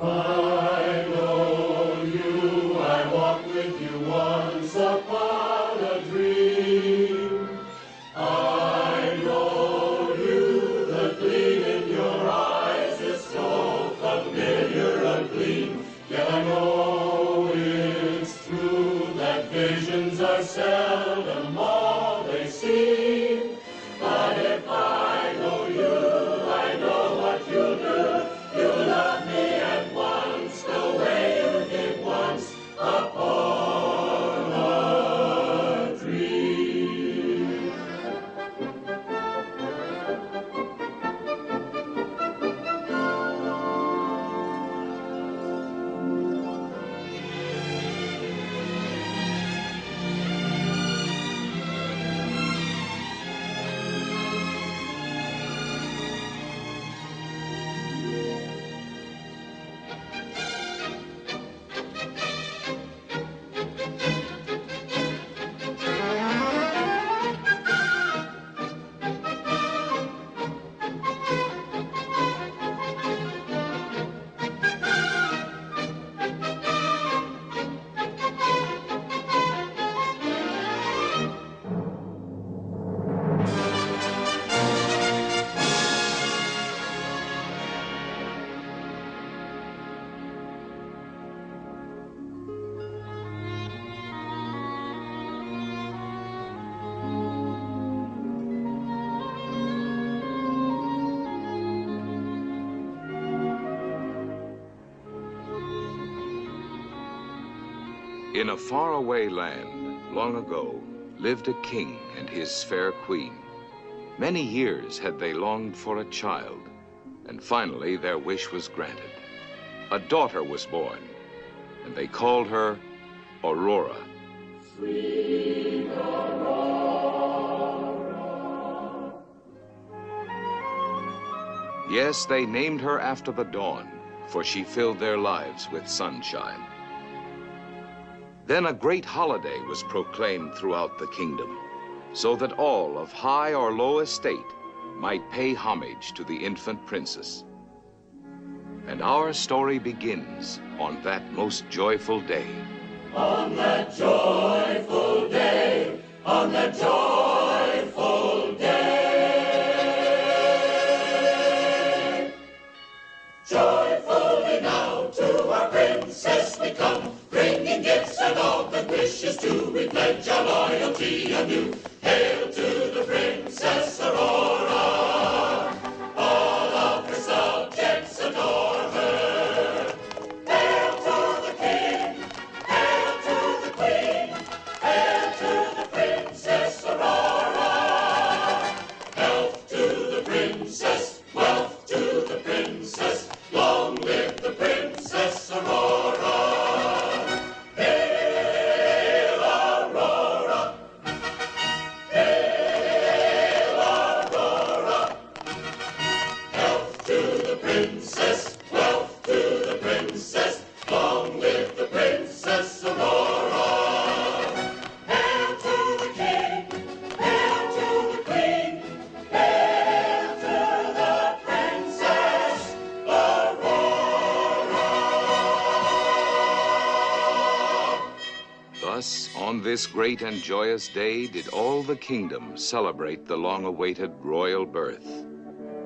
I know you, I walked with you once upon a dream. I know you, the gleam in your eyes is so familiar a gleam. Yet I know it's true that visions are seldom all they seem. But if I know you, I know what you'll do. You love me at once, the way you did once upon a dream. In a faraway land, long ago, lived a king and his fair queen. Many years had they longed for a child, and finally their wish was granted. A daughter was born, and they called her Aurora. Sweet Aurora. Yes, they named her after the dawn, for she filled their lives with sunshine. Then a great holiday was proclaimed throughout the kingdom, so that all of high or low estate might pay homage to the infant princess. And our story begins on that most joyful day. On that joyful day, on that joyful day. Joyfully now to our princess we come, bringing gifts and all good wishes too. We pledge our loyalty anew. Hail to the Princess Aurora. All of her subjects adore her. Hail to the king, hail to the queen, hail to the Princess Aurora. Health to the princess, wealth to the princess. Long live the Princess Aurora. Hail Aurora. Hail Aurora. Health to the princess, wealth to the princess. Long live the Princess Aurora. Hail to the king, hail to the queen, hail to the Princess Aurora. Thus, on this great and joyous day, did all the kingdom celebrate the long-awaited royal birth.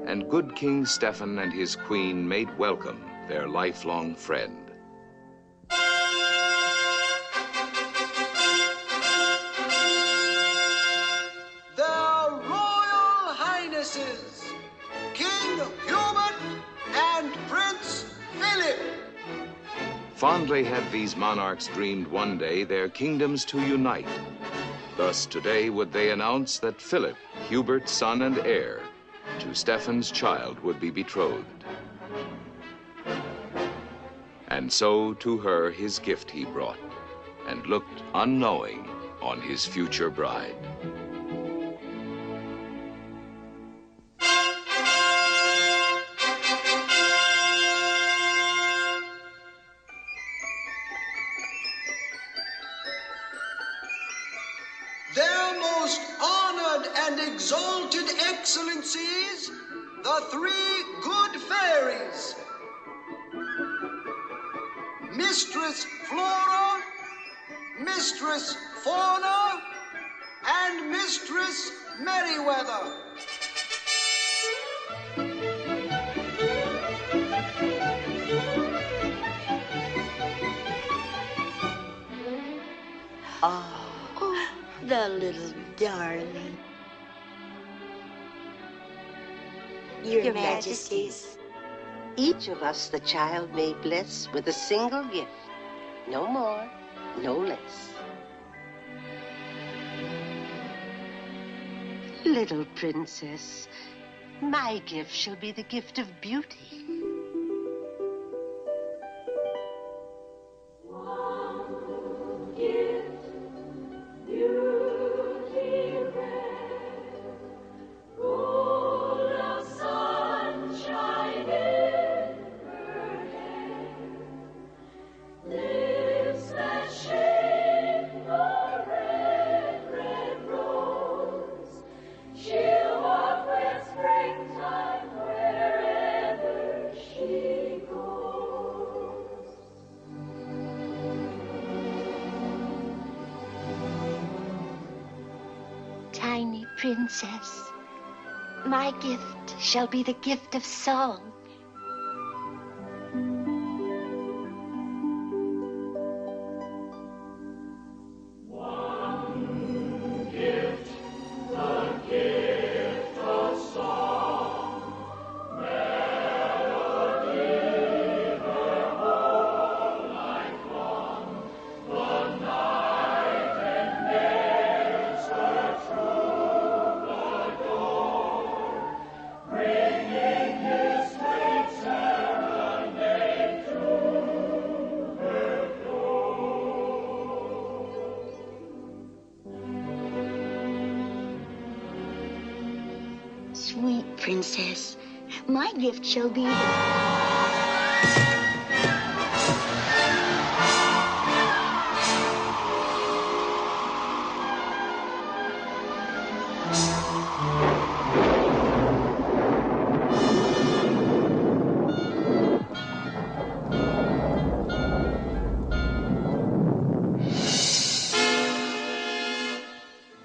And good King Stephen and his queen made welcome their lifelong friend. Their Royal Highnesses, King Hubert and Prince Philip. Fondly had these monarchs dreamed one day their kingdoms to unite. Thus today would they announce that Philip, Hubert's son and heir, to Stephen's child would be betrothed. And so to her his gift he brought, and looked unknowing on his future bride. Their most honored and exalted excellencies, the three good fairies. Mistress Flora, Mistress Fauna, and Mistress Merriweather. Oh, the little darling. Your Majesties, each of us the child may bless with a single gift. No more, no less. Little princess, my gift shall be the gift of beauty. Tiny princess, my gift shall be the gift of song. Sweet princess, my gift shall be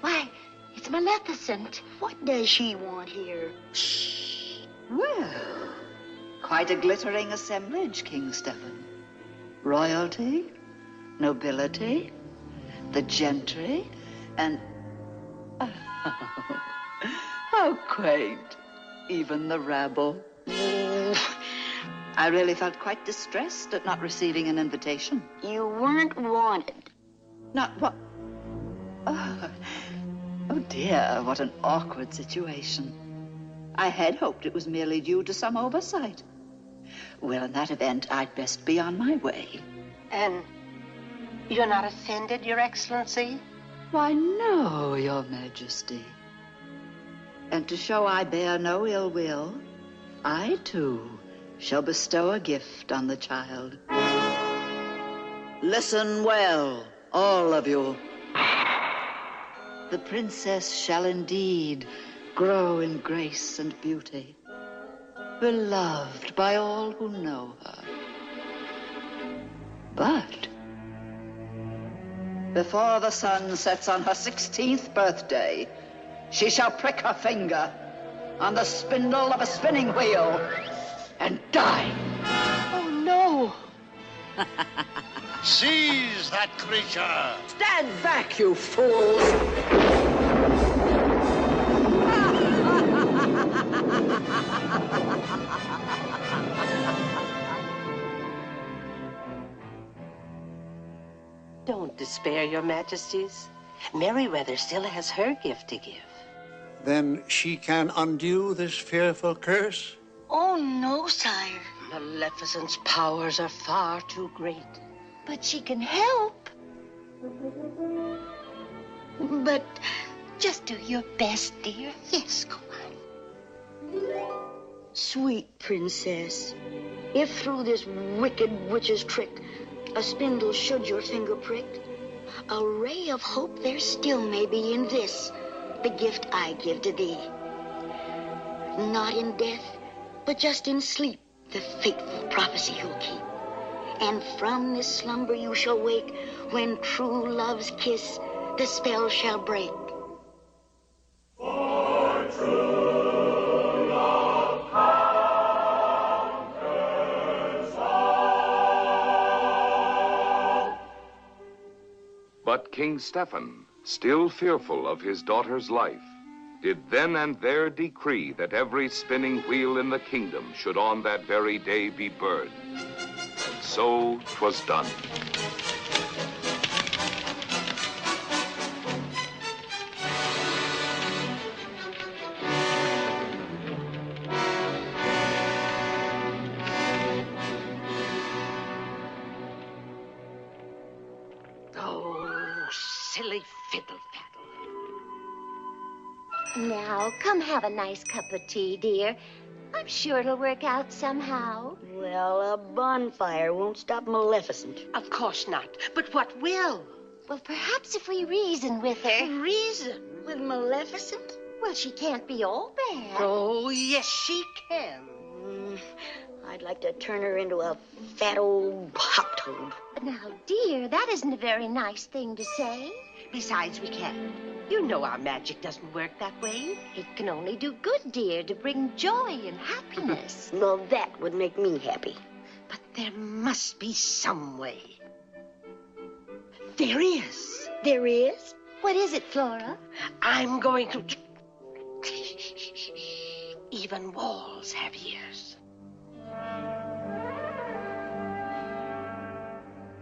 Why, it's Maleficent. What does she want here? Well, quite a glittering assemblage, King Stephen. Royalty, nobility, the gentry, and... Oh, how quaint. Even the rabble. I really felt quite distressed at not receiving an invitation. You weren't wanted. Not what? Oh dear, what an awkward situation. I had hoped it was merely due to some oversight. Well, in that event, I'd best be on my way. And you're not offended, Your Excellency? Why, no, Your Majesty. And to show I bear no ill will, I, too, shall bestow a gift on the child. Listen well, all of you. The princess shall indeed grow in grace and beauty, beloved by all who know her. But before the sun sets on her 16th birthday, she shall prick her finger on the spindle of a spinning wheel and die. Oh, no. Seize that creature! Stand back, you fools! Don't despair, Your Majesties. Merriweather still has her gift to give. Then she can undo this fearful curse? Oh, no, sire. Maleficent's powers are far too great. But she can help. But just do your best, dear. Yes, go on. Sweet princess, if through this wicked witch's trick a spindle should your finger prick, a ray of hope there still may be in this, the gift I give to thee. Not in death, but just in sleep, the faithful prophecy you'll keep. And from this slumber you shall wake, when true love's kiss the spell shall break. For true love conquers all. But King Stephen, still fearful of his daughter's life, did then and there decree that every spinning wheel in the kingdom should on that very day be burned. And so 'twas done. Oh, silly fiddle-faddle. Now, come have a nice cup of tea, dear. I'm sure it'll work out somehow. Well, a bonfire won't stop Maleficent. Of course not. But what will? Well, perhaps if we reason with her. Reason? With Maleficent? Well, she can't be all bad. Oh, yes, she can. I'd like to turn her into a fat old hop toad. Now, dear, that isn't a very nice thing to say. Besides, we can't. You know our magic doesn't work that way. It can only do good, dear, to bring joy and happiness. Well, that would make me happy. But there must be some way. There is. There is? What is it, Flora? I'm going to... Even walls have ears.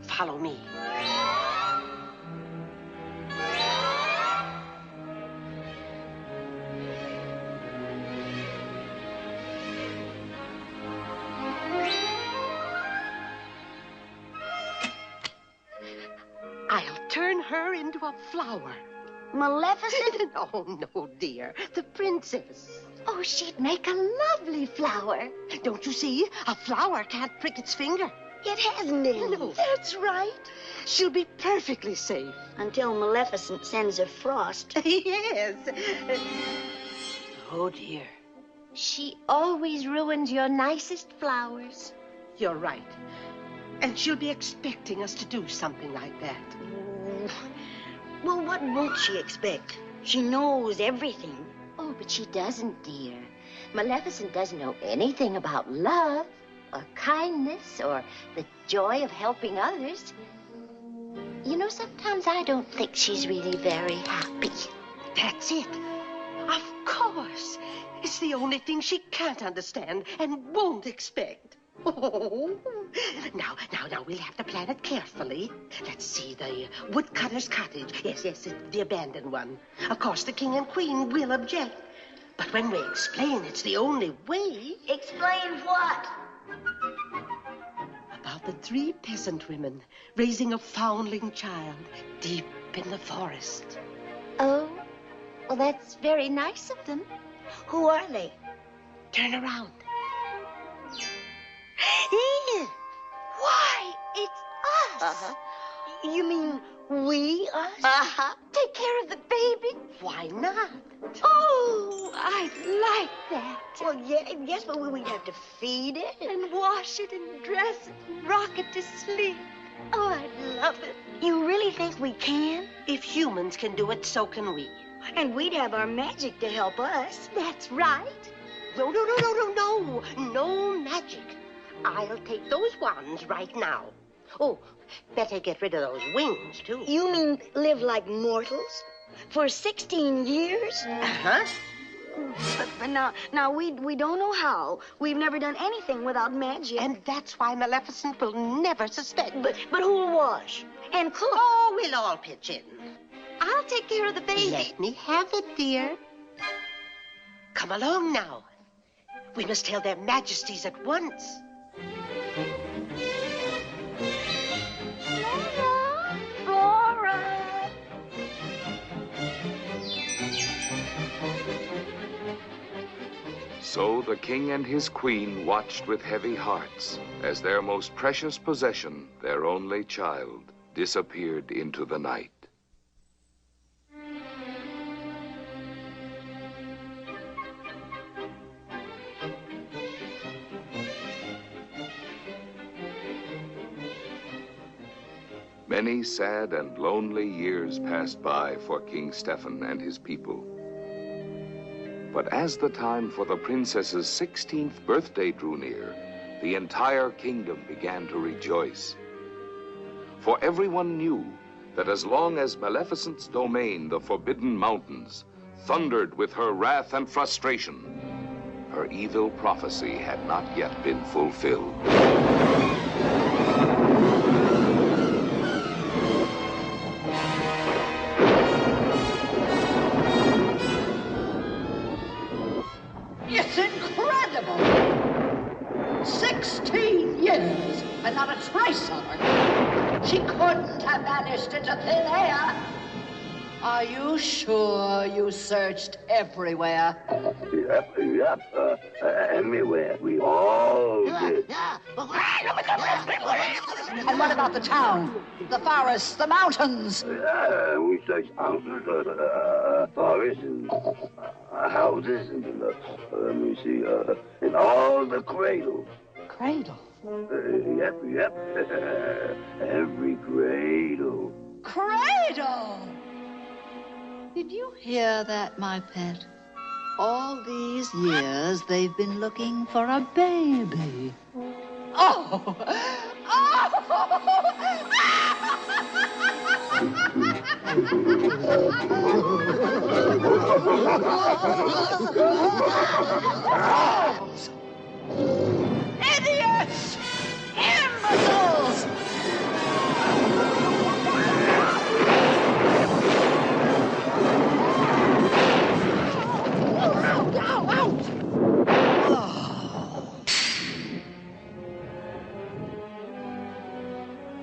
Follow me. I'll turn her into a flower. Maleficent? Oh, no, dear. The princess. Oh, she'd make a lovely flower. Don't you see? A flower can't prick its finger. It hasn't any. No, that's right. She'll be perfectly safe. Until Maleficent sends a frost. Yes. Oh, dear. She always ruins your nicest flowers. You're right. And she'll be expecting us to do something like that. Well, what won't she expect? She knows everything. Oh, but she doesn't, dear. Maleficent doesn't know anything about love or kindness or the joy of helping others. You know, sometimes I don't think she's really very happy. That's it. Of course. It's the only thing she can't understand and won't expect. Oh, now, we'll have to plan it carefully. Let's see, the woodcutter's cottage. Yes, it's the abandoned one. Of course, the king and queen will object. But when we explain it's the only way... Explain what? About the 3 peasant women raising a foundling child deep in the forest. Oh, well, that's very nice of them. Who are they? Turn around. Why, it's us. Uh-huh. You mean we, us? Uh-huh. Take care of the baby. Why not? Oh, I'd like that. Well, yes, but we'd have to feed it. And wash it and dress it and rock it to sleep. Oh, I'd love it. You really think we can? If humans can do it, so can we. And we'd have our magic to help us. That's right. No. No magic. I'll take those wands right now. Oh, better get rid of those wings, too. You mean live like mortals? For 16 years? Uh-huh. But now we don't know how. We've never done anything without magic. And that's why Maleficent will never suspect. But who'll wash and cook? Oh, we'll all pitch in. I'll take care of the baby. Let me have it, dear. Come along now. We must tell their majesties at once. Flora! So the king and his queen watched with heavy hearts as their most precious possession, their only child, disappeared into the night. Many sad and lonely years passed by for King Stephen and his people. But as the time for the princess's 16th birthday drew near, the entire kingdom began to rejoice. For everyone knew that as long as Maleficent's domain, the Forbidden Mountains, thundered with her wrath and frustration, her evil prophecy had not yet been fulfilled. It's incredible! 16 years and not a trace of her. She couldn't have vanished into thin air. Are you sure you searched everywhere? Yep. Everywhere. We all did. And what about the town? The forests, the mountains? We searched mountains, forests, and houses, and let me see, and all the cradles. Cradle? Yep. Every cradle. Cradle! Did you hear that, my pet? All these years, they've been looking for a baby. Oh! Idiots! Imbeciles!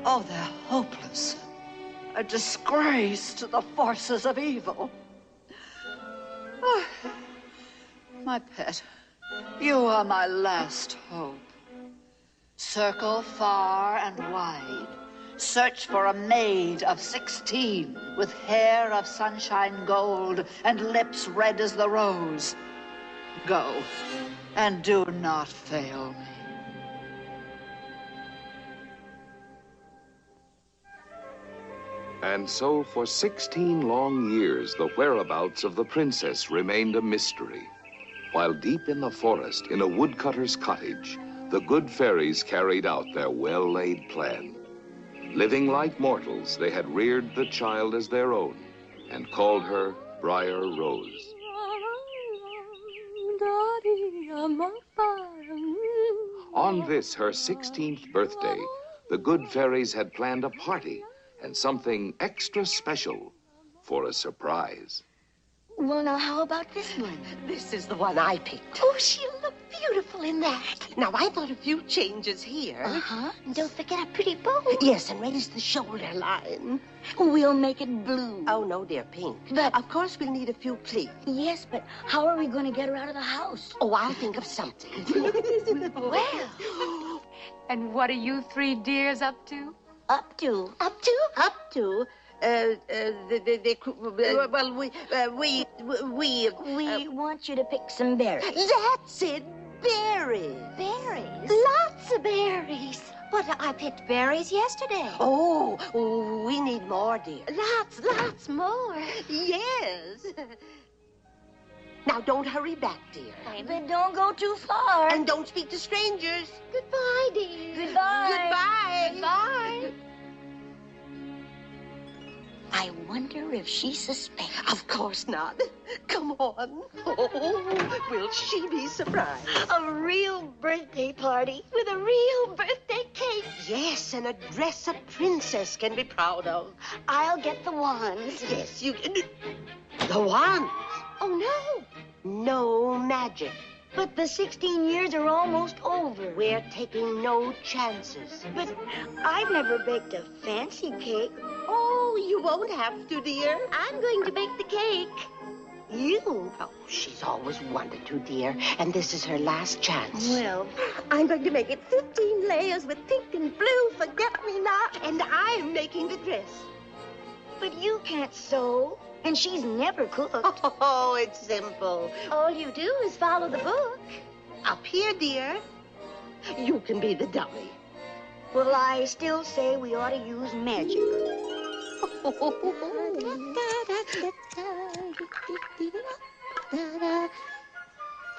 Oh, they're hopeless. A disgrace to the forces of evil. Oh, my pet, you are my last hope. Circle far and wide. Search for a maid of 16 with hair of sunshine gold and lips red as the rose. Go, and do not fail me. And so for 16 long years, the whereabouts of the princess remained a mystery. While deep in the forest, in a woodcutter's cottage, the good fairies carried out their well-laid plan. Living like mortals, they had reared the child as their own and called her Briar Rose. On this, her 16th birthday, the good fairies had planned a party and something extra special for a surprise. Well, now, how about this one? This is the one I picked. Oh, she'll look beautiful in that. Now, I thought a few changes here. Uh-huh. And don't forget a pretty bow. Yes, and raise the shoulder line. We'll make it blue. Oh, no, dear, pink. But- of course, we'll need a few pleats. Yes, but how are we going to get her out of the house? Oh, I'll think of something. Well, And what are you three dears up to? Up to? up to? Up to, We want you to pick some berries. That's it, berries. Berries. Lots of berries. But I picked berries yesterday. Oh, we need more, dear. Lots more. Yes. Now, don't hurry back, dear. But don't go too far. And don't speak to strangers. Goodbye, dear. Goodbye. Goodbye. Goodbye. I wonder if she suspects. Of course not. Come on. Oh, will she be surprised? A real birthday party with a real birthday cake. Yes, and a dress a princess can be proud of. I'll get the wands. Yes, you can. The wands. Oh, no. No magic. But the 16 years are almost over. We're taking no chances. But I've never baked a fancy cake. Oh, you won't have to, dear. I'm going to bake the cake. You? Oh, she's always wanted to, dear. And this is her last chance. Well, I'm going to make it 15 layers with pink and blue forget-me-not. And I'm making the dress. but you can't sew. And she's never cooked. Oh, it's simple. All you do is follow the book. Up here, dear. You can be the dummy. Well, I still say we ought to use magic.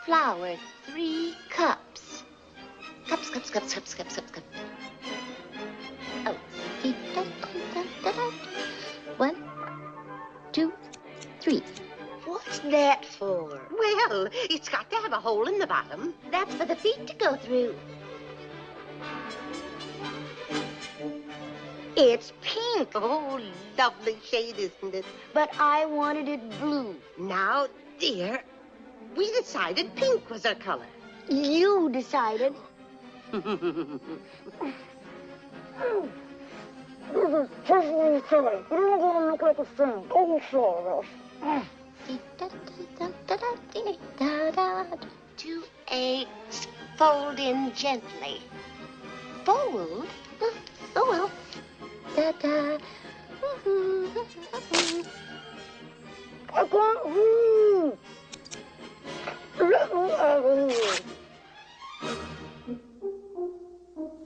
Flour, 3 cups. Cups. Oh. 1, 2, 3. What's that for? Well, it's got to have a hole in the bottom. That's for the feet to go through. It's pink. Oh, lovely shade, isn't it? But I wanted it blue. Now, dear, we decided pink was our color. You decided. This is totally silly. You don't want to look like a friend. Oh, sorry. To a fold in gently. Fold? Oh, well. Da-da. I can't read. Let me have it.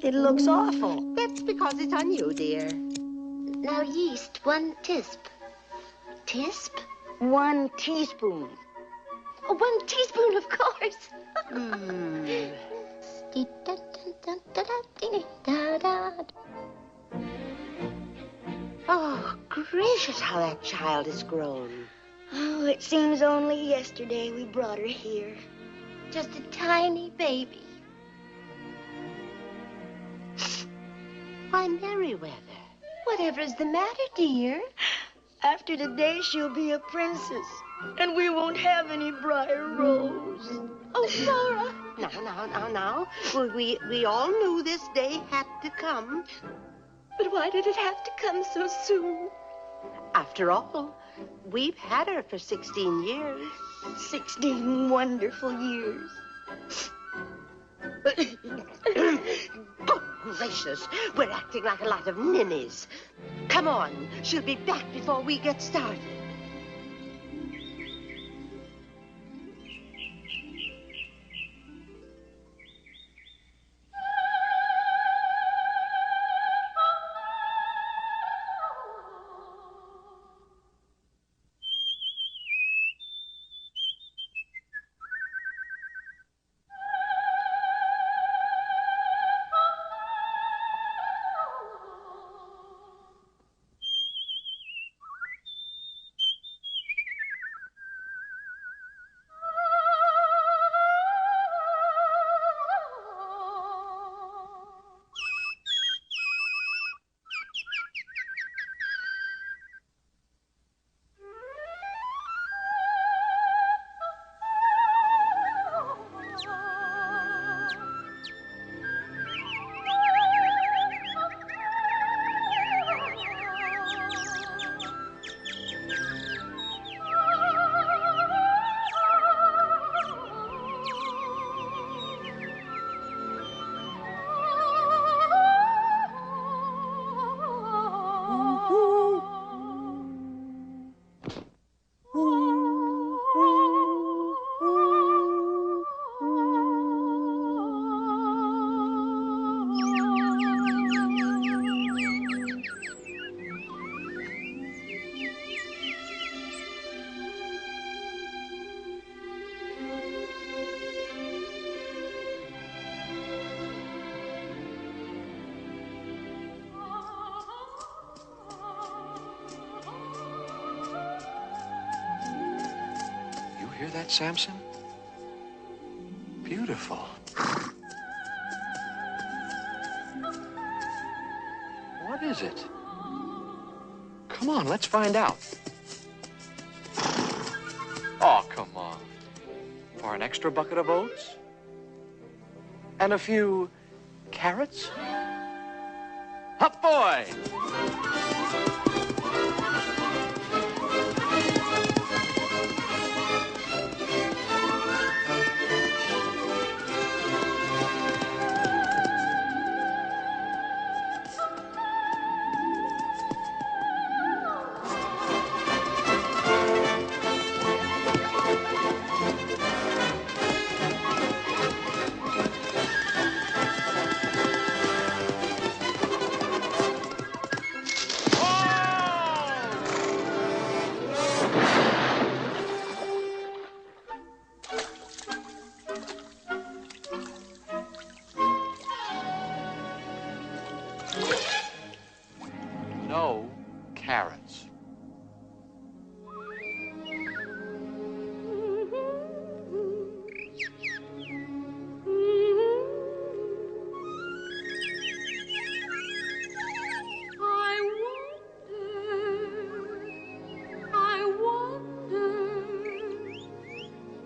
It looks awful. That's because it's on you, dear. Now yeast, 1 tisp. Tisp? 1 teaspoon. Oh, 1 teaspoon, of course. Oh, gracious, how that child has grown. Oh, it seems only yesterday we brought her here. Just a tiny baby. Why, Merriweather. Whatever's the matter, dear? After today, she'll be a princess, and we won't have any briar rose. Oh, Flora. Now. Well, we all knew this day had to come. But why did it have to come so soon? After all, we've had her for 16 years. 16 wonderful years. Good gracious, we're acting like a lot of ninnies. Come on, she'll be back before we get started. Hear that, Samson? Beautiful. What is it? Come on, let's find out. Oh, come on. For an extra bucket of oats? And a few carrots? Up, boy! No carrots.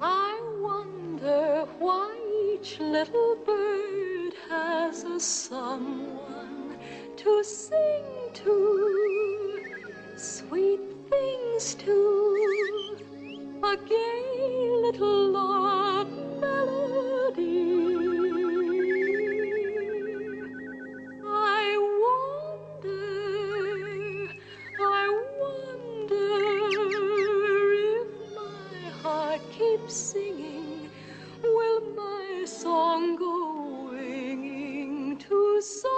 I wonder why each little bird has a someone to sing to, sweet things to, a gay little lark melody. I wonder if my heart keeps singing, will my song go winging to someone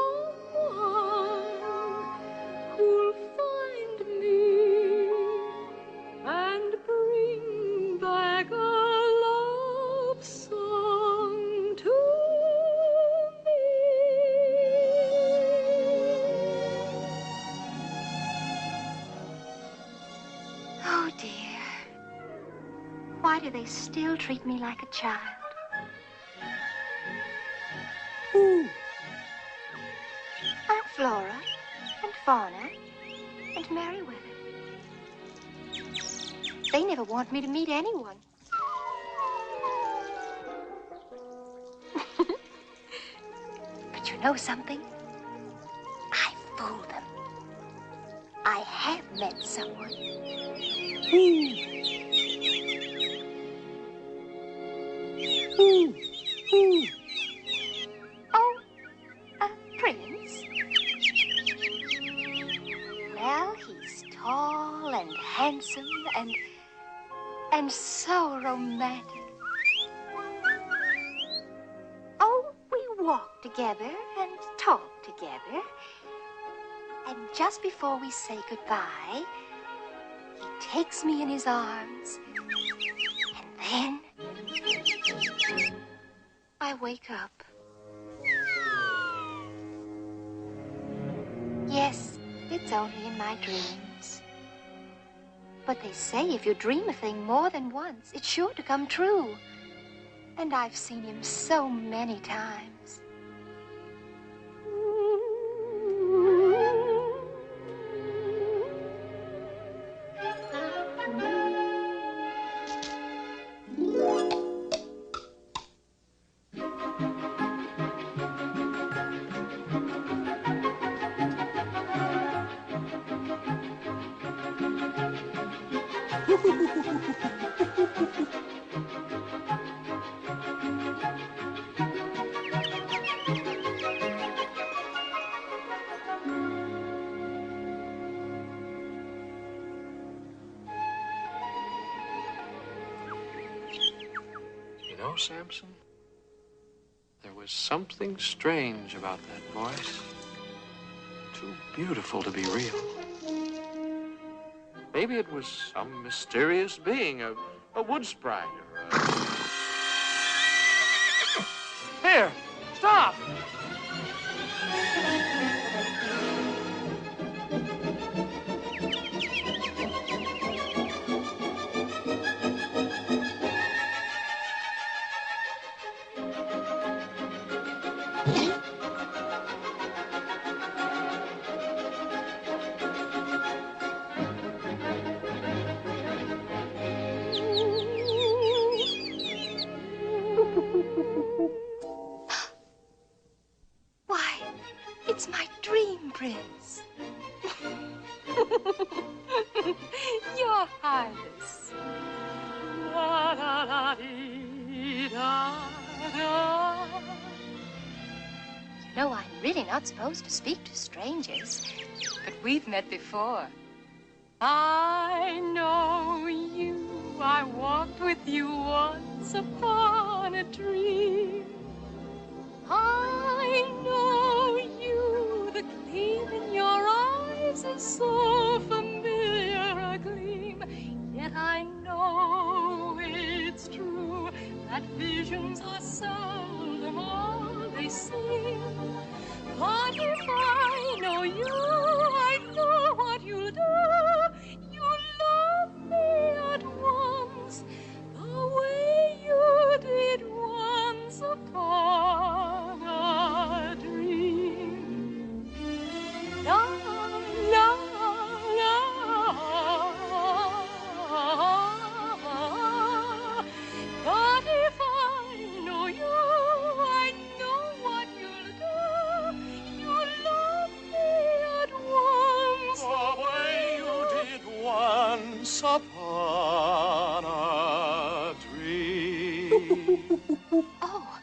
who'll find me and bring back a love song to me. Oh, dear. Why do they still treat me like a child? Ooh. I'm Flora and Fauna and Merriweather. They never want me to meet anyone. But you know something? I fooled them. I have met someone. Ooh. Ooh. Ooh. Oh, a prince? Well, he's tall and handsome and so romantic. Oh, we walk together and talk together. And just before we say goodbye, he takes me in his arms. And then I wake up. Yes, it's only in my dreams. But they say if you dream a thing more than once, it's sure to come true. And I've seen him so many times. You know, Samson, there was something strange about that voice. Too beautiful to be real. Maybe it was some mysterious being, a wood sprite or a... Here, stop! Why, it's my dream prince. Your Highness. La, la, la, dee, da, da. You know, I'm really not supposed to speak to strangers, but we've met before. I know you. I walked with you once upon a dream. I know you. The gleam in your eyes is so familiar a gleam. Yet I know it's true that visions are seldom all they seem. But if I once upon a dream. Oh.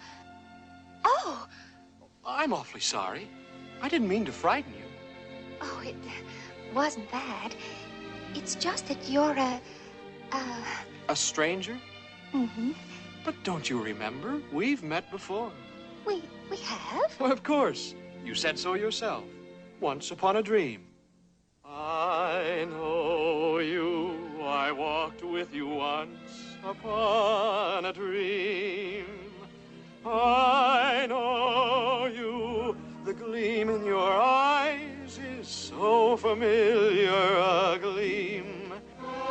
Oh. I'm awfully sorry. I didn't mean to frighten you. Oh, it wasn't that. It's just that you're A stranger? Mm-hmm. But don't you remember? We've met before. We have? Well, of course. You said so yourself. Once upon a dream. I know you. I walked with you once upon a dream. I know you. The gleam in your eyes is so familiar a gleam. I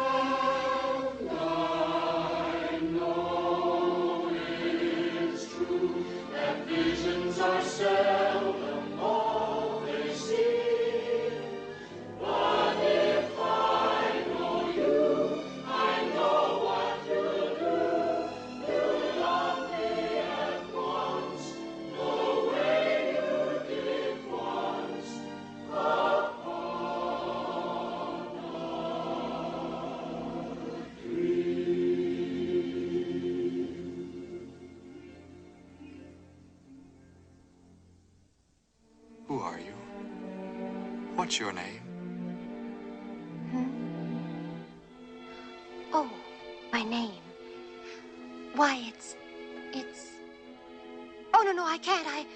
know it's true that visions are seldom all they seem. But if I know you, I know what you'll do. You'll love me at once, the way you did once upon a dream. Who are you? What's your name? Oh, my name. Why, it's... Oh, no, I can't.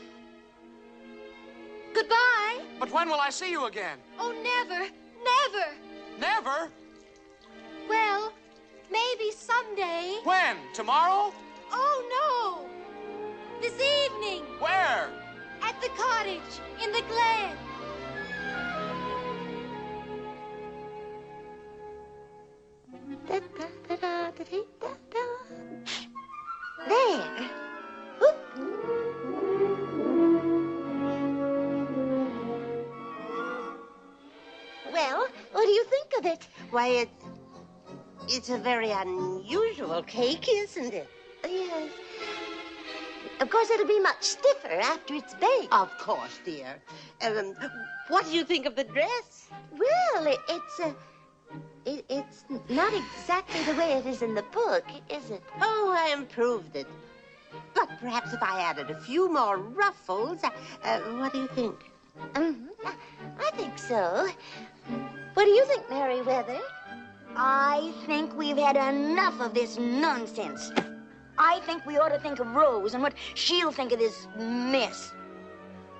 Goodbye. But when will I see you again? Oh, never. Never? Well, maybe someday. When? Tomorrow? Oh, no. This evening. Where? At the cottage in the glen. There. Oop. Well, what do you think of it? Why, it's a very unusual cake, isn't it? Yes. Of course, it'll be much stiffer after it's baked. Of course, dear. What do you think of the dress? Well, it's not exactly the way it is in the book, is it? Oh, I improved it. But perhaps if I added a few more ruffles, what do you think? I think so. What do you think, Merriweather? I think we've had enough of this nonsense. I think we ought to think of Rose and what she'll think of this mess.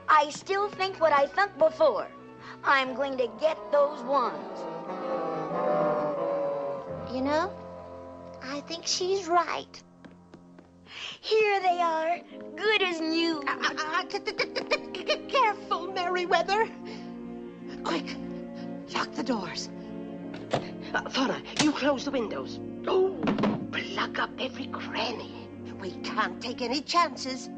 I still think what I thought before. I'm going to get those ones. You know, I think she's right. Here they are, good as new. Careful, Merriweather. Quick, lock the doors. Fauna, you close the windows. Oh, plug up every cranny. We can't take any chances.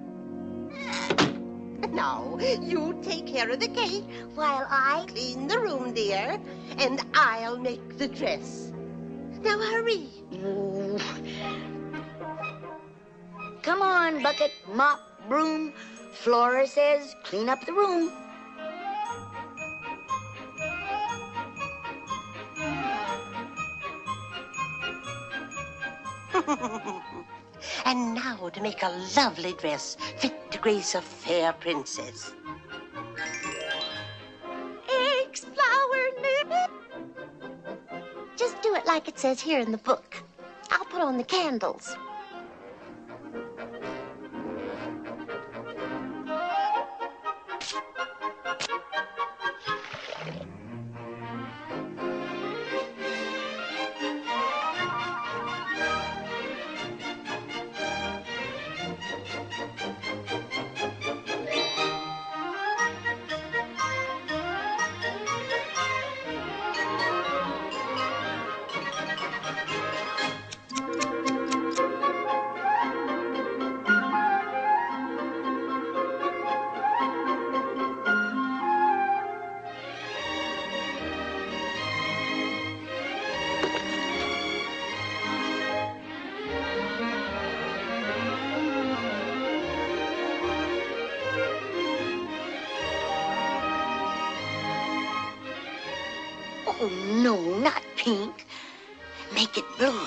Now, you take care of the cake while I clean the room, dear, and I'll make the dress. Now, hurry. Come on, bucket, mop, broom. Flora says clean up the room. And now to make a lovely dress fit to grace a fair princess. Eggs, flour, milk. Just do it like it says here in the book. I'll put on the candles. Oh, no, not pink. Make it blue.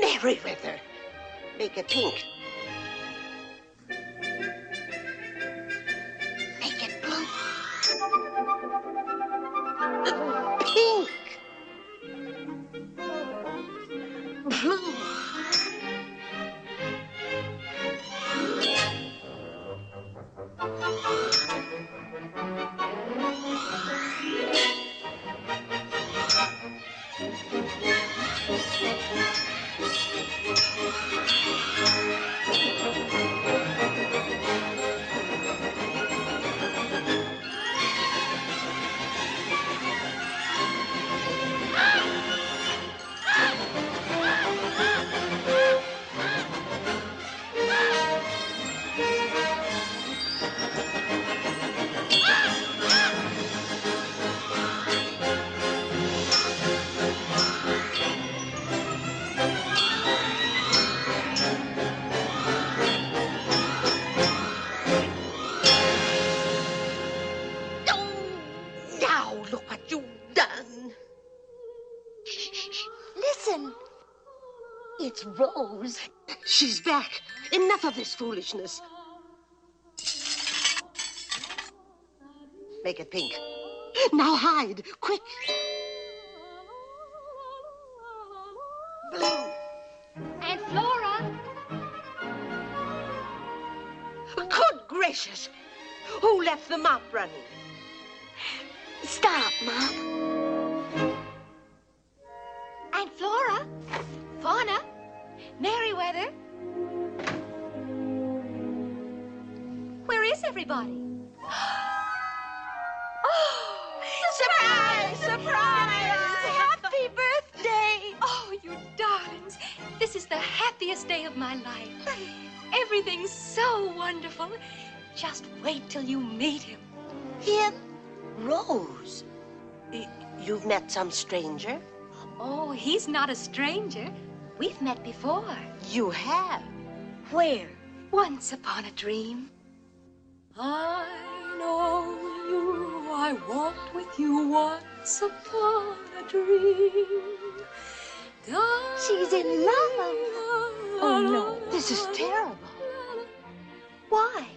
Merryweather. Make it pink. Make it blue. Pink. Blue. Listen. It's Rose. She's back. Enough of this foolishness. Make it pink. Now hide, quick. Blue. Aunt Flora. Good gracious. Who left the mop running? Stop, Mop. Aunt Flora. Fauna. Merryweather. Where is everybody? Oh, surprise! Surprise! Happy birthday! Oh, you darlings. This is the happiest day of my life. Everything's so wonderful. Just wait till you meet him. Him? Rose. You've met some stranger? Oh, he's not a stranger. We've met before. You have? Where? Once upon a dream. I know you. I walked with you once upon a dream. She's in love. Oh, no. This is terrible. Why?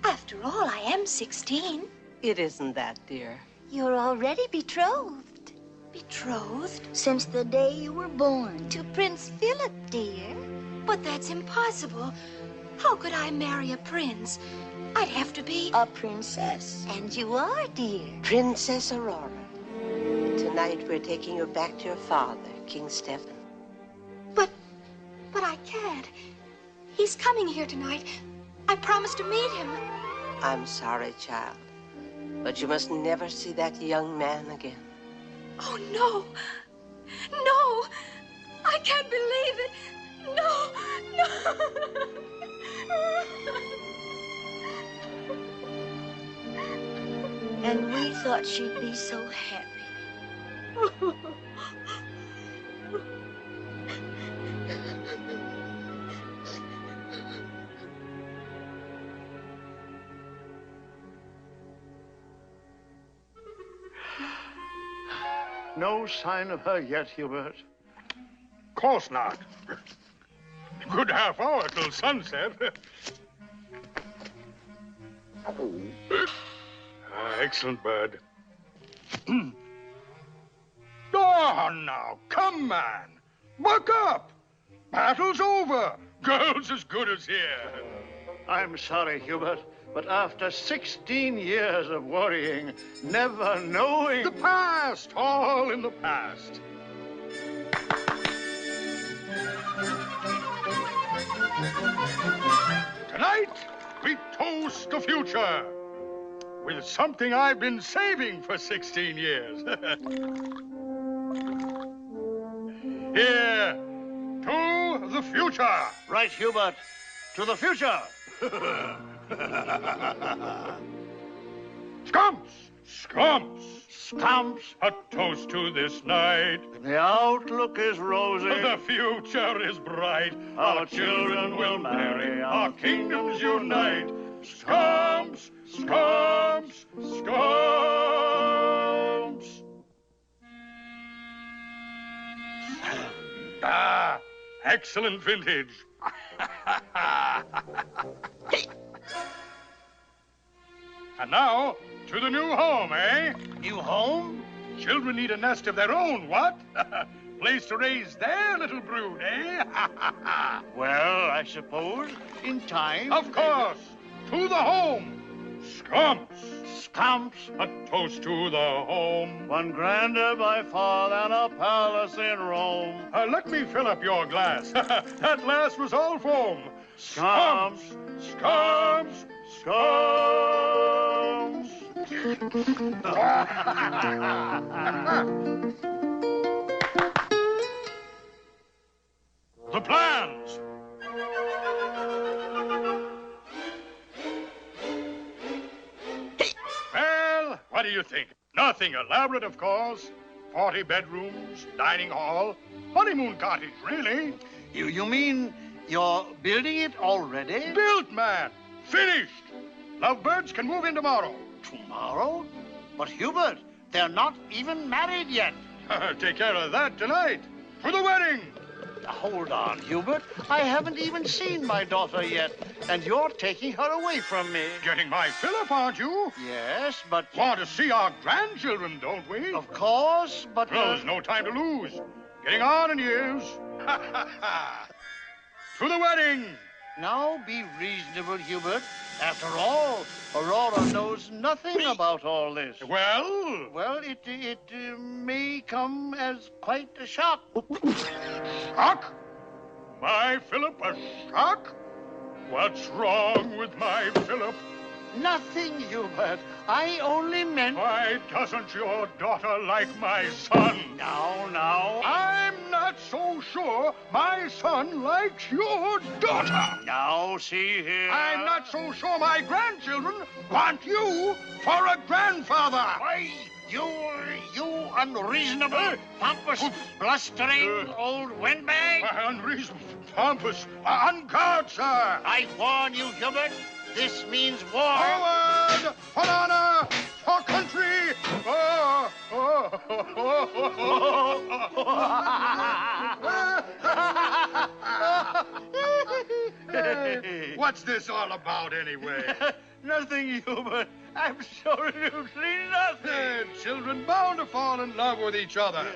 After all, I am 16. It isn't that, dear. You're already betrothed. Betrothed? Since the day you were born. To Prince Philip, dear. But that's impossible. How could I marry a prince? I'd have to be a princess. And you are, dear. Princess Aurora. Tonight we're taking you back to your father, King Stephen. But I can't. He's coming here tonight. I promised to meet him. I'm sorry, child. But you must never see that young man again. Oh, no. No. I can't believe it. No. No. And we thought she'd be so happy. No sign of her yet, Hubert. Of course not. Good half hour till sunset. Excellent bird. Oh, now, come, man. Buck up. Battle's over. Girl's as good as here. I'm sorry, Hubert, but after 16 years of worrying, never knowing... The past, all in the past. Tonight, we toast the future with something I've been saving for 16 years. Here, to the future. Right, Hubert. To the future. Scumps! Scumps! Scumps! A toast to this night. The outlook is rosy. The future is bright. Our children will marry. Our kingdoms unite. Scumps! Scumps! Scumps! Excellent vintage. And now, to the new home, eh? New home? Children need a nest of their own, what? Place to raise their little brood, eh? Well, I suppose, in time... Of course! To the home! Scamps! Scamps! A toast to the home. One grander by far than a palace in Rome. Let me fill up your glass. That last was all foam. Scamps! Scamps! Scamps! The plans! Well, what do you think? Nothing elaborate, of course. 40 bedrooms, dining hall, honeymoon cottage, really. You mean you're building it already? Built, man! Finished! Lovebirds can move in tomorrow. Tomorrow? But Hubert, they're not even married yet. Take care of that tonight. For the wedding! Hold on, Hubert. I haven't even seen my daughter yet, and you're taking her away from me. Getting my Philip, aren't you? Yes, but... Want to see our grandchildren, don't we? Of course, but... Well, there's no time to lose. Getting on in years. To the wedding! Now be reasonable, Hubert. After all, Aurora knows nothing about all this. Well? Well, it may come as quite a shock. Shock? My Philip a shock? What's wrong with my Philip? Nothing, Hubert. I only meant... Why doesn't your daughter like my son? Now. I'm not so sure my son likes your daughter. Now, see here. I'm not so sure my grandchildren want you for a grandfather. Why, you unreasonable, pompous, blustering old windbag. Unreasonable, pompous, on guard, sir. I warn you, Hubert. This means war. Forward! For honor! For country! What's this all about, anyway? Nothing, Hubert. Absolutely nothing. Children bound to fall in love with each other.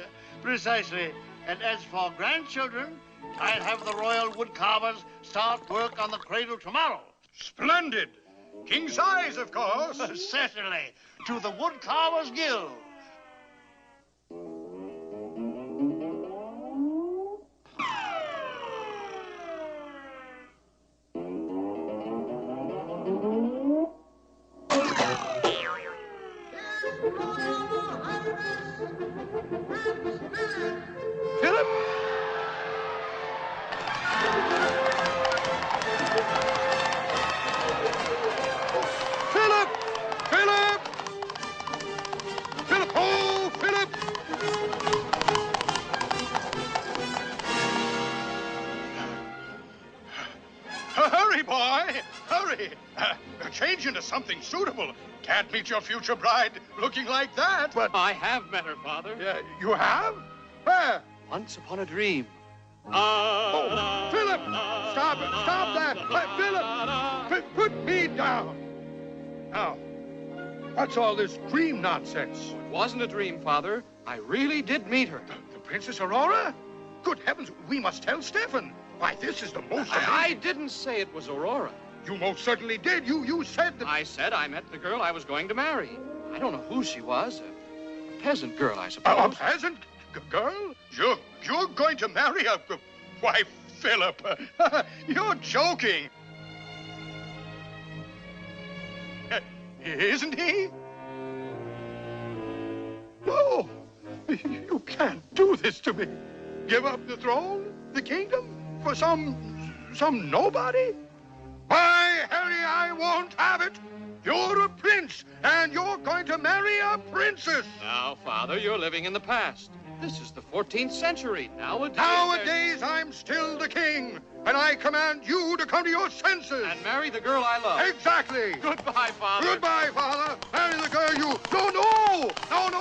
Precisely. And as for grandchildren, I'll have the royal woodcarvers start work on the cradle tomorrow. Splendid! King size, of course. Certainly. To the Woodcarvers Guild. Philip! Hurry, boy! Hurry! Change into something suitable. Can't meet your future bride looking like that. But I have met her, Father. You have? Where? Once upon a dream. Oh, Philip! Stop that! Philip! Put me down! Now, what's all this dream nonsense? It wasn't a dream, Father. I really did meet her. The Princess Aurora? Good heavens, we must tell Stephen. Why, this is the most amazing... I didn't say it was Aurora. You most certainly did. You said that... I said I met the girl I was going to marry. I don't know who she was. A peasant girl, I suppose. A peasant girl? You're going to marry a... Why, Philip, you're joking. Isn't he? No, you can't do this to me. Give up the throne, the kingdom, for some nobody? Why, Harry, I won't have it. You're a prince, and you're going to marry a princess. Now, Father, you're living in the past. This is the 14th century. Nowadays, I'm still the king, and I command you to come to your senses. And marry the girl I love. Exactly. Goodbye, Father. Goodbye, Father. Marry the girl you... No,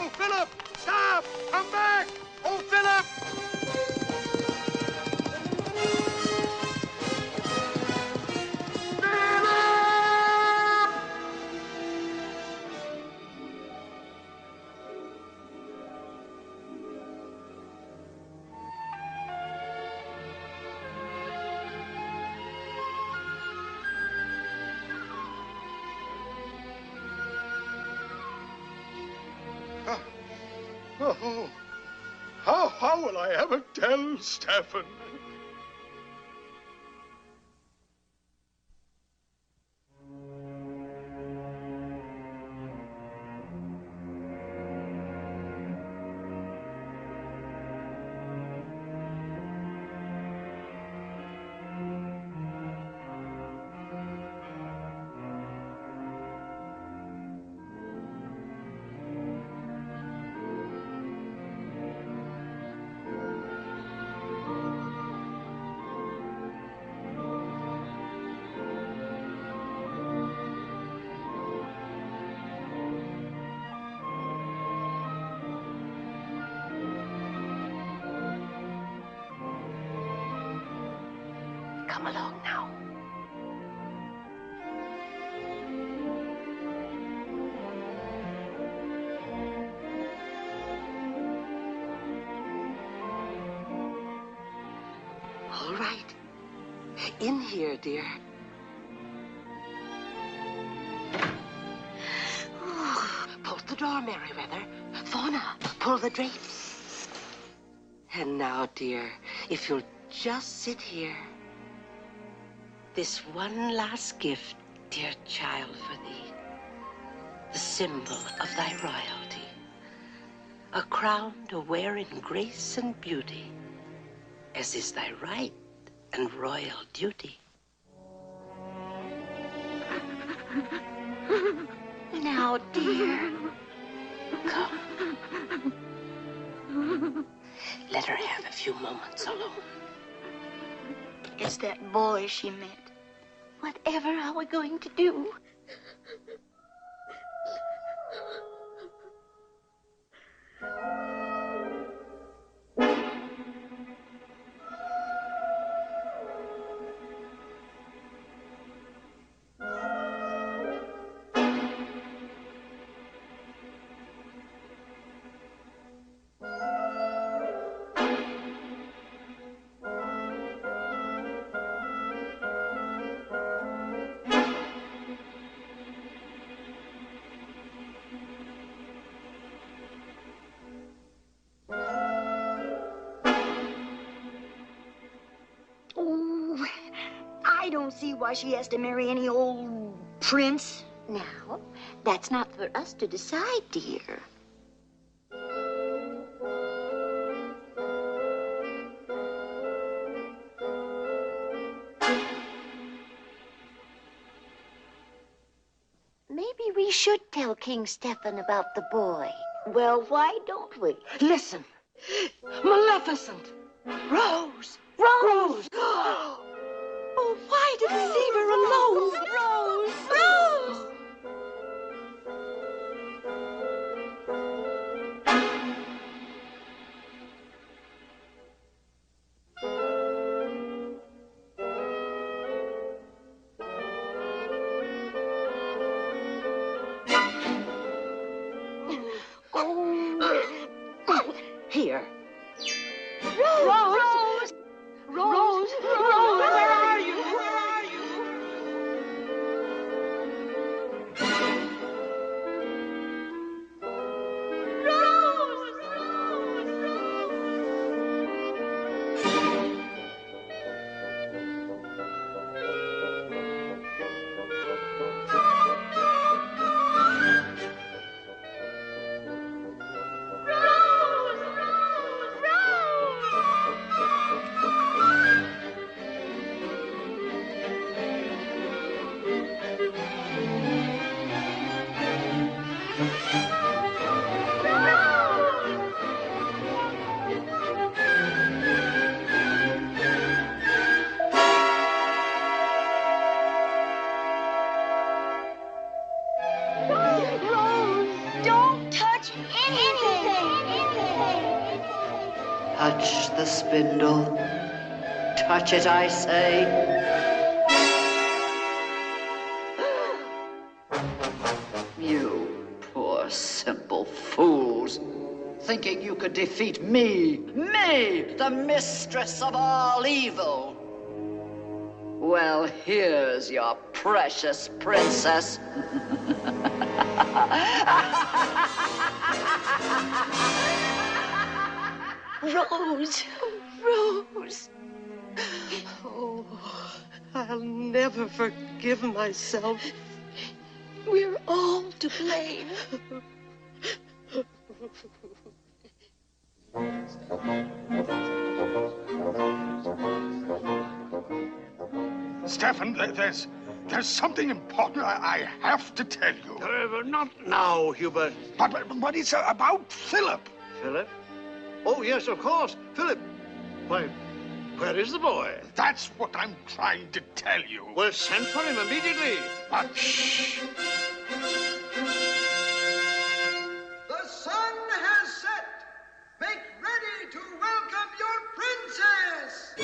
Philip. Stop. Come back. Oh, Philip. Oh, how will I ever tell Stefan? Come along now. All right. In here, dear. Pull the door, Merryweather. Fauna, pull the drapes. And now, dear, if you'll just sit here. This one last gift, dear child, for thee. The symbol of thy royalty. A crown to wear in grace and beauty, as is thy right and royal duty. Now, dear, come. Let her have a few moments alone. It's that boy she met. Whatever are we going to do? I don't see why she has to marry any old prince. Now, that's not for us to decide, dear. Maybe we should tell King Stefan about the boy. Well, why don't we? Listen. Maleficent. Rose. Rose. Oh, why did we leave her alone? Rose. Rose. Here. Rose! Rose! Rose! Rose! Where are you? Where are you? Rose! Touch the spindle. Touch it, I say. You poor simple fools, thinking you could defeat me, the mistress of all evil. Well, here's your precious princess. Rose. Rose. Oh, I'll never forgive myself. We're all to blame. Stefan, there's something important I have to tell you. Not now, Hubert. But it's about Philip. Philip? Oh, yes, of course. Philip. Why, where is the boy? That's what I'm trying to tell you. Well, send for him immediately. But shh. The sun has set. Make ready to welcome your princess.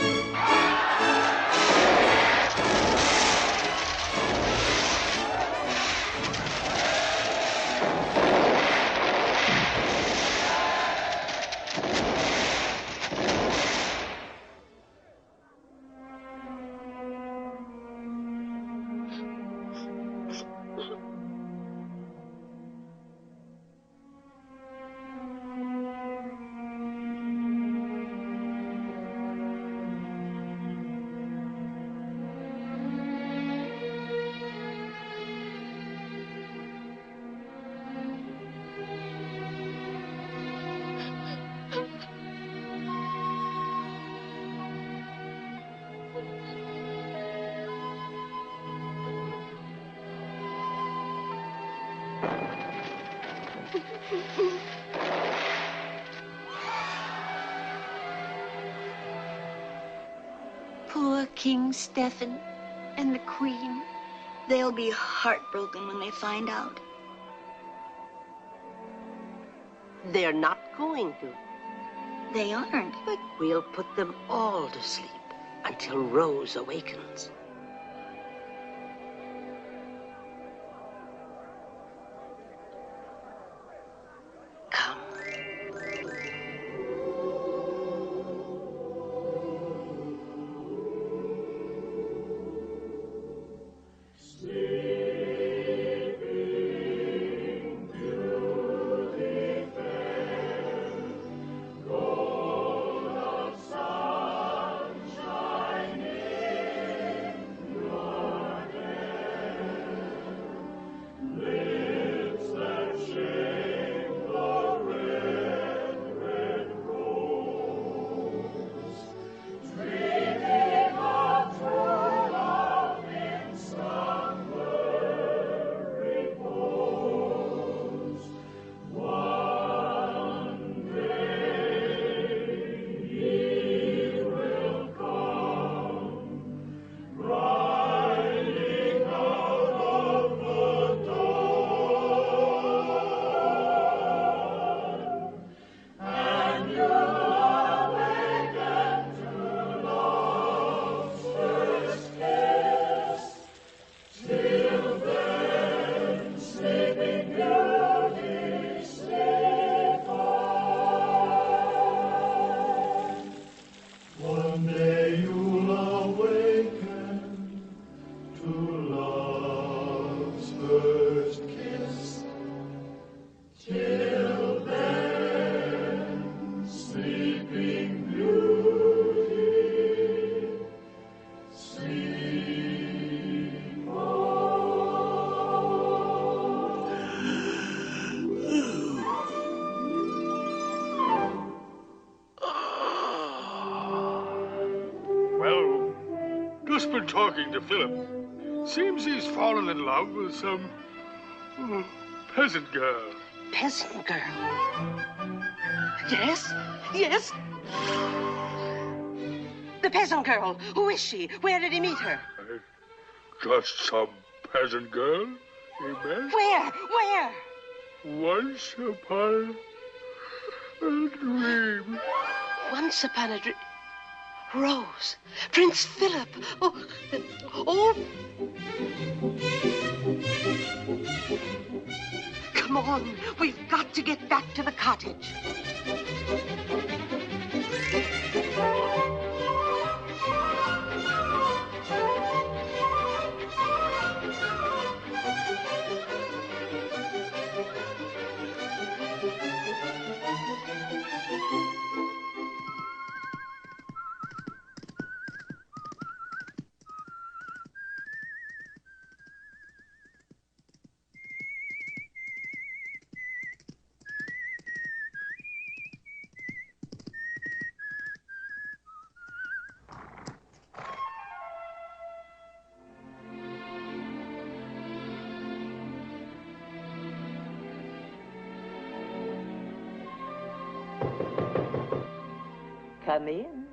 Poor King Stefan and the Queen. They'll be heartbroken when they find out. They're not going to. They aren't. But we'll put them all to sleep until Rose awakens. Come. Just been talking to Philip. Seems he's fallen in love with some peasant girl. Peasant girl? Yes, yes. The peasant girl. Who is she? Where did he meet her? Just some peasant girl he met. Where? Where? Once upon a dream. Once upon a dream. Rose. Prince Philip. Oh. Oh. Come on. We've got to get back to the cottage. Come in.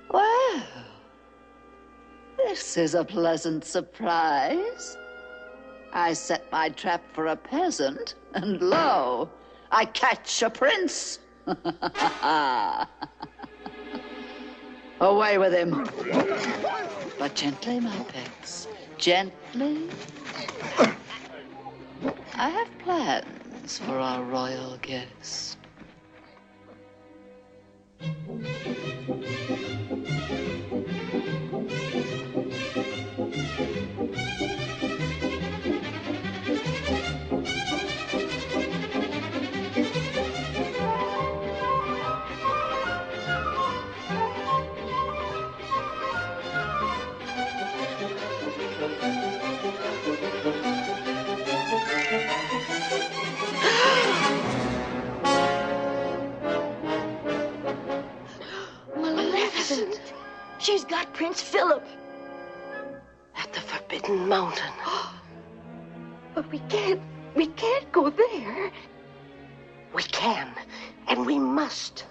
Well, this is a pleasant surprise. I set my trap for a peasant, and lo, I catch a prince. Away with him. But gently, my pets, gently. I have plans for our royal guest. Maleficent! She's got Prince Philip. At the Forbidden Mountain. But we can't go there. We can, and we must.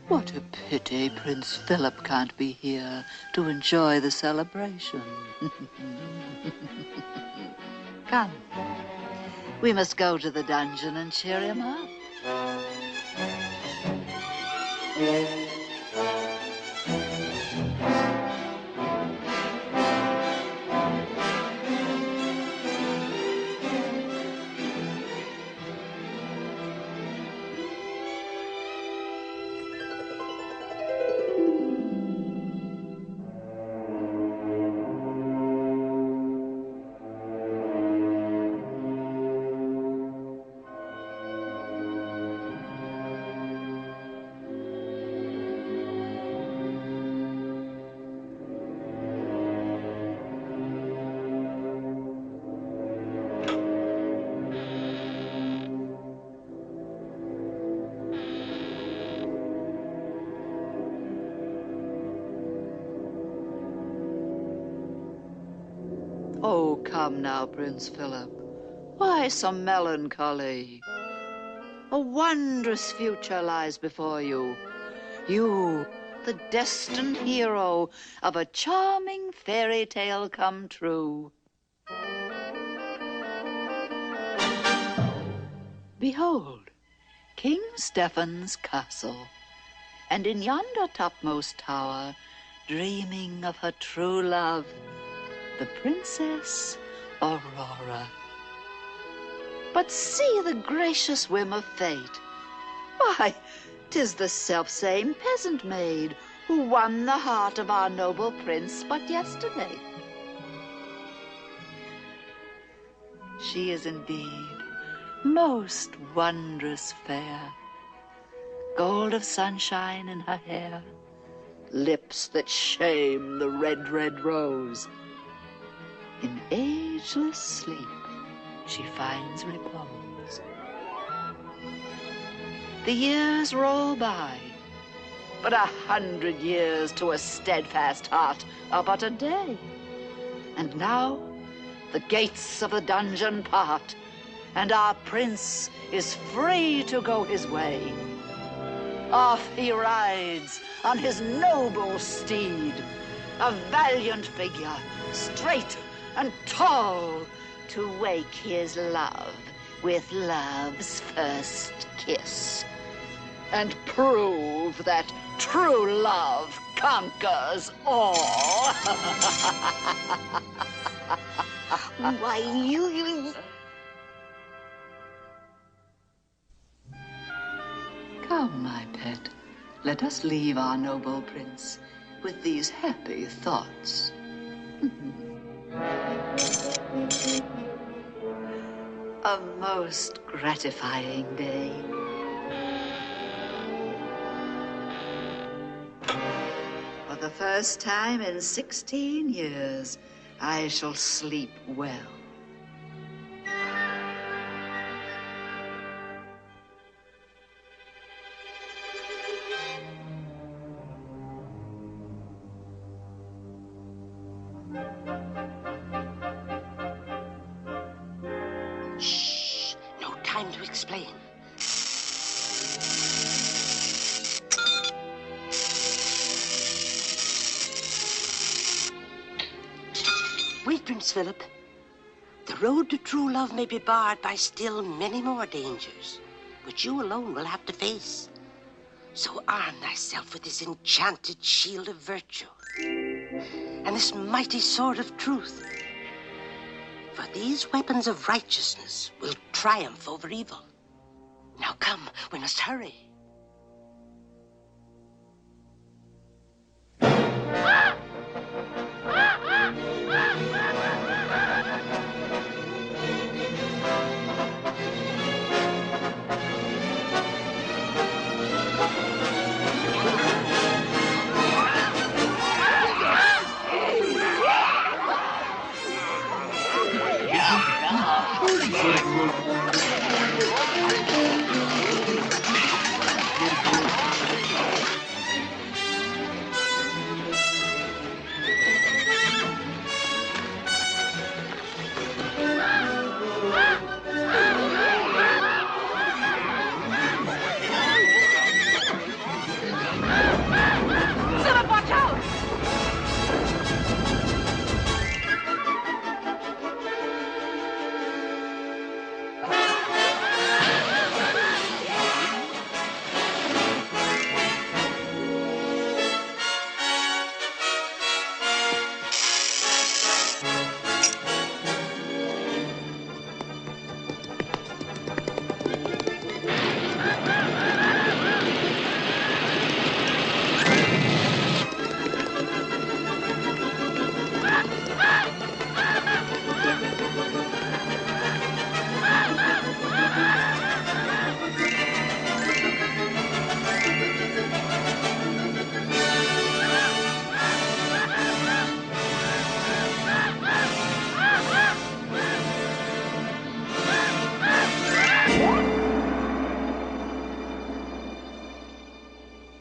What a pity Prince Philip can't be here to enjoy the celebration. Come, we must go to the dungeon and cheer him up. Oh, come now, Prince Philip. Why so melancholy? A wondrous future lies before you. You, the destined hero of a charming fairy tale come true. Behold, King Stephen's castle, and in yonder topmost tower, dreaming of her true love, the Princess Aurora. But see the gracious whim of fate. Why, 'tis the selfsame peasant maid who won the heart of our noble prince but yesterday. She is indeed most wondrous fair, gold of sunshine in her hair, lips that shame the red, red rose. In ageless sleep she finds repose. The years roll by, but 100 years to a steadfast heart are but a day. And now the gates of the dungeon part, and our prince is free to go his way. Off he rides on his noble steed, a valiant figure, straight and tall, to wake his love with love's first kiss, and prove that true love conquers all. Why, you... Come, my pet, let us leave our noble prince with these happy thoughts. A most gratifying day. For the first time in 16 years, I shall sleep well. Shh! No time to explain. Wait, Prince Philip. The road to true love may be barred by still many more dangers, which you alone will have to face. So arm thyself with this enchanted shield of virtue and this mighty sword of truth. For these weapons of righteousness will triumph over evil. Now come, we must hurry.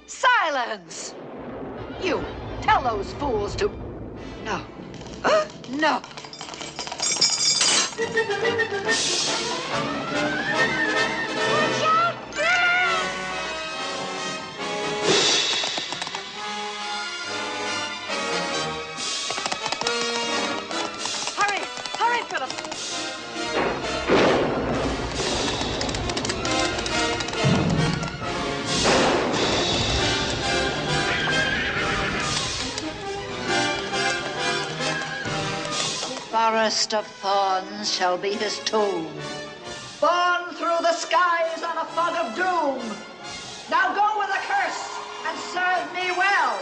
Silence! You, tell those fools to... No. No! Hurry, Philip. Forest of thorns shall be his tomb. Born through the skies on a fog of doom. Now go with a curse and serve me well.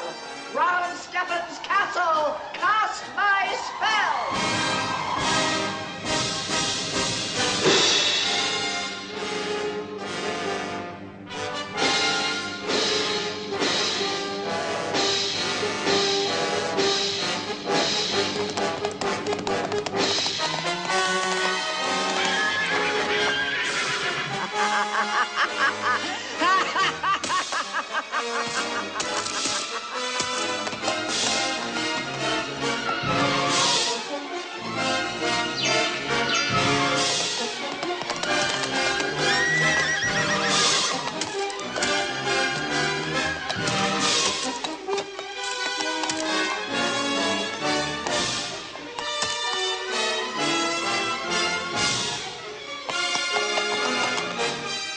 Round Stephen's castle, cast my spell.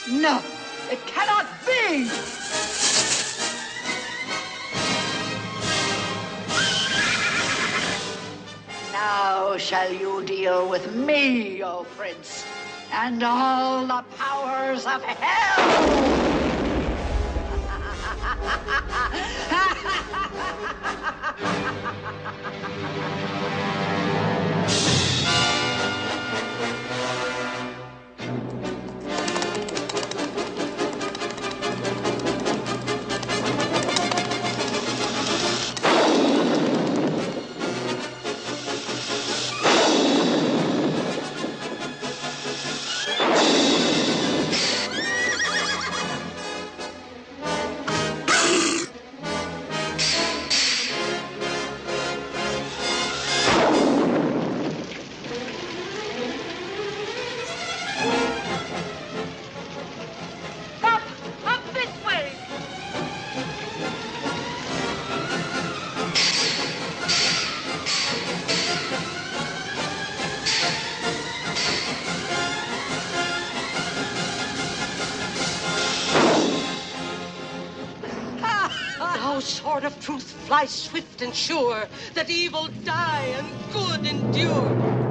No, it cannot be! Now shall you deal with me, O Prince, and all the powers of hell! Sword of truth fly swift and sure, that evil die and good endure.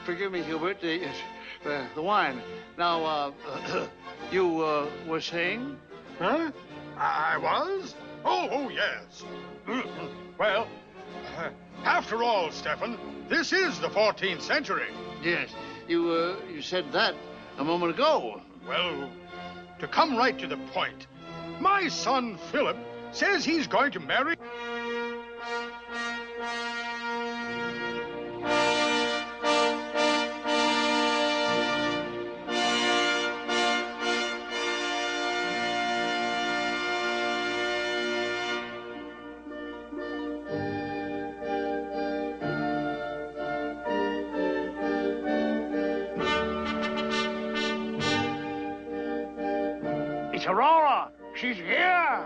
Forgive me, Hubert, the wine. Now, you were saying? Huh? I was? Oh, yes. Well, after all, Stephen, this is the 14th century. Yes, You said that a moment ago. Well, to come right to the point, my son Philip says he's going to marry... It's Aurora. She's here.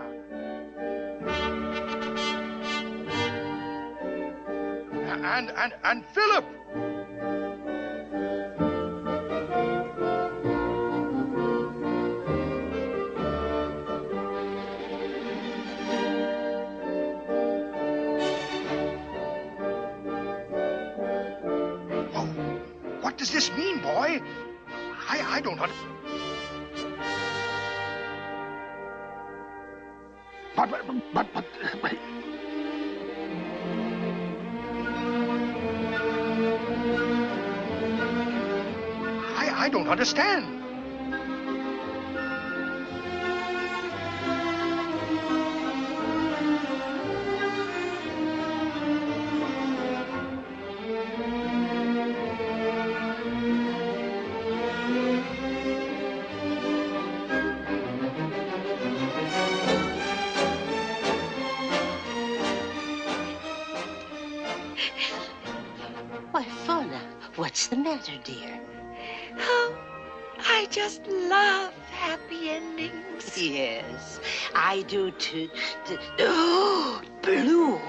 And Philip. Oh, what does this mean, boy? I don't understand. But I don't understand. Why, Fauna, what's the matter, dear? Oh, I just love happy endings. Yes, I do too. Oh, Blue,